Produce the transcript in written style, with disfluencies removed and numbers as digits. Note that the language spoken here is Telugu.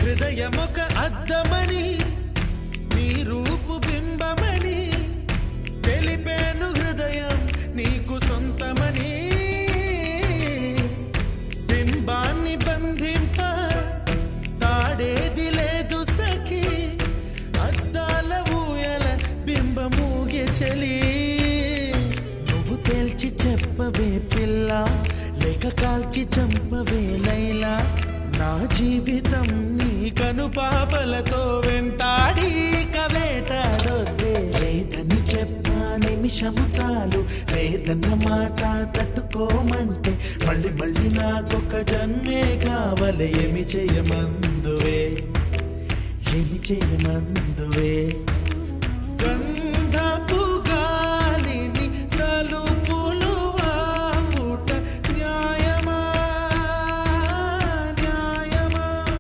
హృదయమొక అద్దమని నీ రూపు బింబమని తెలిపేను హృదయం నీకు సొంతమని బింబాన్ని బంధింప తాడేది లేదు సఖి అద్దాల ఊయల బింబమూగే చలి నువ్వు తేల్చి చెప్పవే పిల్ల లేక కాల్చి చంపవే లైలా నా జీవితం నీ కనుపాపలతో వెంటాడి కవేటాడొద్దే లేదని చెప్పా నిమిషము చాలు లేదన్న మాట తట్టుకోమంటే మళ్ళీ మళ్ళీ నాకొక జన్మే కావాలి ఏమి చేయమందువే